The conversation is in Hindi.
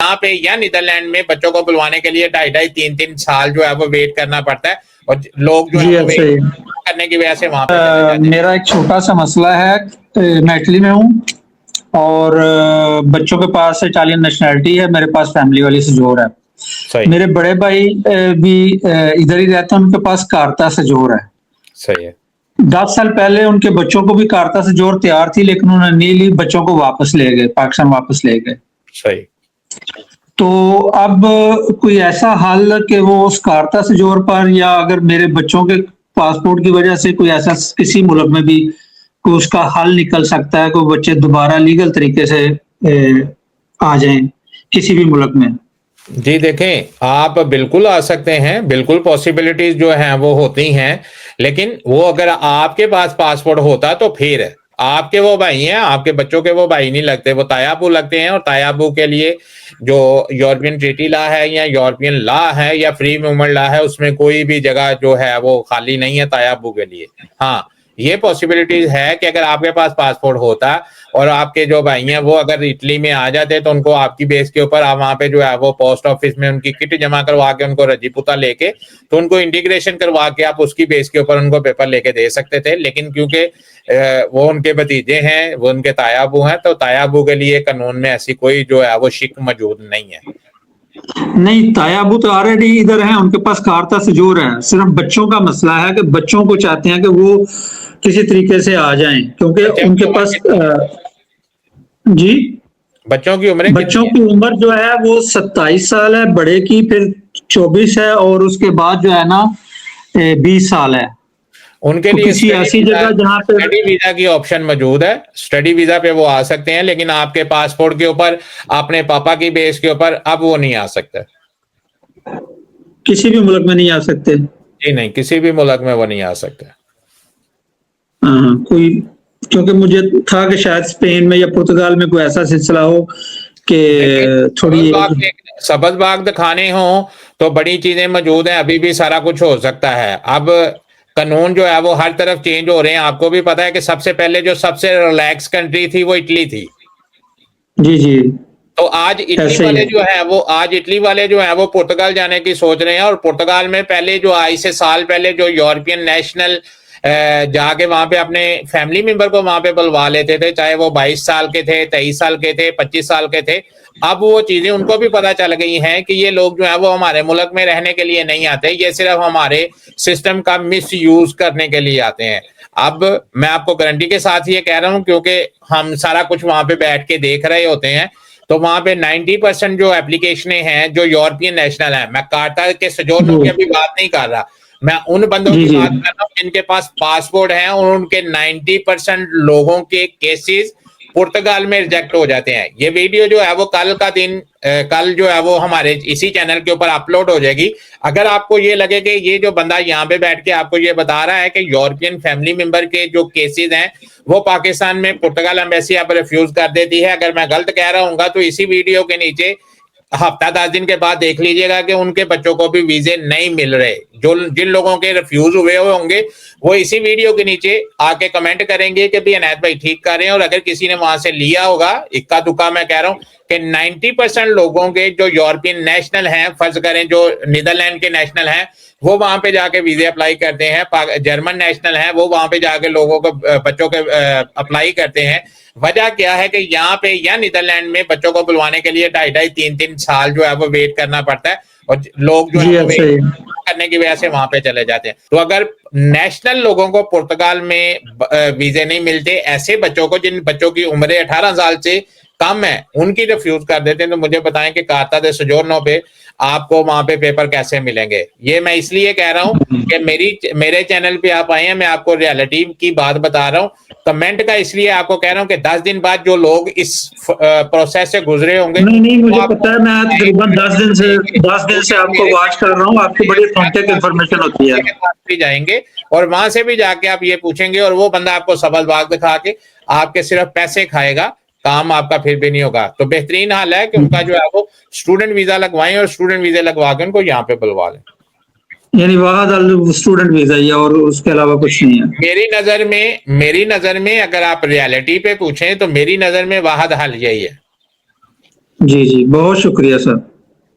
यहाँ पे या नीदरलैंड में बच्चों को बुलवाने के लिए 2.5-3 साल जो है वो वेट करना पड़ता है और लोग जो है वो वेट करने की वजह से वहां पे चले जाते हैं। मेरा एक छोटा सा मसला है, मैं इटली में हूँ और बच्चों के पास इटालियन नेशनैलिटी है, मेरे पास फैमिली वाली सजोर है। सही मेरे बड़े भाई भी इधर ही रहते हैं, उनके पास कारता सजोर है। सही है। 10 साल पहले उनके बच्चों को भी कारता सजोर तैयार थी, लेकिन उन्होंने नहीं ली, बच्चों को वापस ले गए, पाकिस्तान वापस ले गए। सही। तो अब कोई ऐसा हल कि वो उस कारता सजोर पर, या अगर मेरे बच्चों के पासपोर्ट की वजह से कोई ऐसा किसी मुल्क में भी कोई उसका हल निकल सकता है, कोई बच्चे दोबारा लीगल तरीके से आ जाएं किसी भी मुल्क में। जी देखें, आप बिल्कुल आ सकते हैं, बिल्कुल पॉसिबिलिटीज जो हैं वो होती हैं, लेकिन वो अगर आपके पास पासपोर्ट होता तो फिर आपके वो भाई हैं, आपके बच्चों के वो भाई नहीं लगते, वो तायाबू लगते हैं। और तायाबू के लिए जो यूरोपियन ट्रीटी लॉ है या यूरोपियन लॉ है या फ्री मूवमेंट लॉ है, उसमें कोई भी जगह जो है वो खाली नहीं है तायाबू के लिए। हाँ, ये पॉसिबिलिटीज है कि अगर आपके पास पासपोर्ट होता और आपके जो भाई हैं वो अगर इटली में आ जाते तो उनको आपकी बेस के ऊपर आप वहां पे जो है वो पोस्ट ऑफिस में उनकी किट जमा करवा के उनको रजीपुता लेके तो उनको इंटीग्रेशन करवा के आप उसकी बेस के ऊपर उनको पेपर लेके दे सकते थे। लेकिन क्योंकि वो उनके भतीजे हैं, वो उनके तायाबू हैं, तो तायाबू के लिए कानून में ऐसी कोई जो है वो शिक मौजूद नहीं है। नहीं, तायाबू तो ऑलरेडी इधर हैं, उनके पास कारता सजोर है। सिर्फ बच्चों का मसला है कि बच्चों को चाहते हैं कि वो किसी तरीके से आ जाएं, क्योंकि उनके पास जी बच्चों की उम्र बच्चों की उम्र जो है वो 27 साल है, बड़े की फिर 24 है, और उसके बाद जो है ना 20 साल है। उनके तो लिए किसी ऐसी जगह जहाँ पे स्टडी वीजा की ऑप्शन मौजूद है, स्टडी वीजा पे वो आ सकते हैं, लेकिन आपके पासपोर्ट के ऊपर अपने पापा की बेस के ऊपर अब वो नहीं आ सकते। किसी भी मुल्क में नहीं आ सकते? जी नहीं, किसी भी मुल्क में वो नहीं आ सकते। हाँ, कोई, क्योंकि मुझे था कि शायद स्पेन में या पुर्तगाल में कोई ऐसा सिलसिला हो कि थोड़ी सबज बाग दिखाने हो तो बड़ी चीजें मौजूद हैं, अभी भी सारा कुछ हो सकता है। अब कानून जो है वो हर तरफ चेंज हो रहे हैं। आपको भी पता है कि सबसे पहले जो सबसे रिलैक्स कंट्री थी वो इटली थी। जी जी। तो आज इटली वाले जो है वो पुर्तगाल जाने की सोच रहे हैं। और पुर्तगाल में पहले जो आज से साल पहले जो यूरोपियन नेशनल जाके वहां पे अपने फैमिली मेंबर को वहां पे बुलवा लेते थे, चाहे वो 22 साल के थे, 23 साल के थे, 25 साल के थे। अब वो चीजें उनको भी पता चल गई हैं कि ये लोग जो है वो हमारे मुल्क में रहने के लिए नहीं आते, ये सिर्फ हमारे सिस्टम का मिस यूज करने के लिए आते हैं। अब मैं आपको गारंटी के साथ ये कह रहा हूं, क्योंकि हम सारा कुछ वहां पे बैठ के देख रहे होते हैं। तो वहां पे 90% जो एप्लीकेशनें हैं जो यूरोपियन नेशनल है, मैं कारता के सजोनों की अभी बात नहीं कर रहा, मैं उन बंदों की बात कर रहा हूँ जिनके पास पासपोर्ट है, और उनके 90% लोगों के केसेस पुर्तगाल में रिजेक्ट हो जाते हैं। ये वीडियो जो है वो कल जो है वो हमारे इसी चैनल के ऊपर अपलोड हो जाएगी। अगर आपको ये लगे कि ये जो बंदा यहाँ पे बैठ के आपको ये बता रहा है कि यूरोपियन फैमिली मेंबर के जो केसेस हैं वो पाकिस्तान में पुर्तगाल एम्बेसी आप रिफ्यूज कर देती है, अगर मैं गलत कह रहा हूँ तो इसी वीडियो के नीचे हफ्ता 10 दिन के बाद देख लीजिएगा कि उनके बच्चों को भी वीजे नहीं मिल रहे। जो जिन लोगों के रिफ्यूज हुए होंगे वो इसी वीडियो के नीचे आके कमेंट करेंगे कि भी अनैत भाई ठीक कर रहे हैं। और अगर किसी ने वहां से लिया होगा, इक्का दुक्का मैं कह रहा हूँ कि 90% लोगों के जो यूरोपियन नेशनल हैं, फर्ज करें जो नीदरलैंड के नेशनल हैं, वो वहां पे जाके वीजे अप्लाई करते हैं। जर्मन नेशनल है वो वहां पे जाके लोगों को बच्चों के अप्लाई करते हैं। वजह क्या है कि यहाँ पे या नीदरलैंड में बच्चों को बुलवाने के लिए 2.5-3 साल जो है वो वेट करना पड़ता है, और लोग जो है करने की वजह से वहां पे चले जाते हैं। तो अगर नेशनल लोगों को पुर्तगाल में वीजे नहीं मिलते, ऐसे बच्चों को जिन बच्चों की उम्र 18 साल से कम है उनकी रिफ्यूज कर देते हैं, तो मुझे बताएं कि कारता दे सजोरनों पे आपको वहां पे पेपर कैसे मिलेंगे। ये मैं इसलिए कह रहा हूं कि मेरे चैनल पे आप आए हैं, मैं आपको रियलिटी की बात बता रहा हूं। कमेंट का इसलिए आपको कह रहा हूं कि 10 दिन बाद जो लोग इस प्रोसेस से गुजरे होंगे, नहीं मुझे पता है, मैं तकरीबन 10 दिन से आपको वॉच कर रहा हूँ, आपकी बड़ी ऑथेंटिक इंफॉर्मेशन होती है। भी जाएंगे और वहां से भी जाके आप ये पूछेंगे और वो बंदा आपको सबल बाग दिखा के आपके सिर्फ पैसे खाएगा, काम आपका फिर भी नहीं होगा। तो बेहतरीन हाल है कि उनका जो है वो स्टूडेंट वीजा लगवाएं और स्टूडेंट वीजा लगवा के उनको यहाँ पे बुलवा लें। यानी वाहद स्टूडेंट वीजा ही है और उसके अलावा कुछ नहीं है। मेरी नजर में अगर आप रियलिटी पे पूछें तो मेरी नजर में वाहद हल यही है। जी जी, बहुत शुक्रिया सर।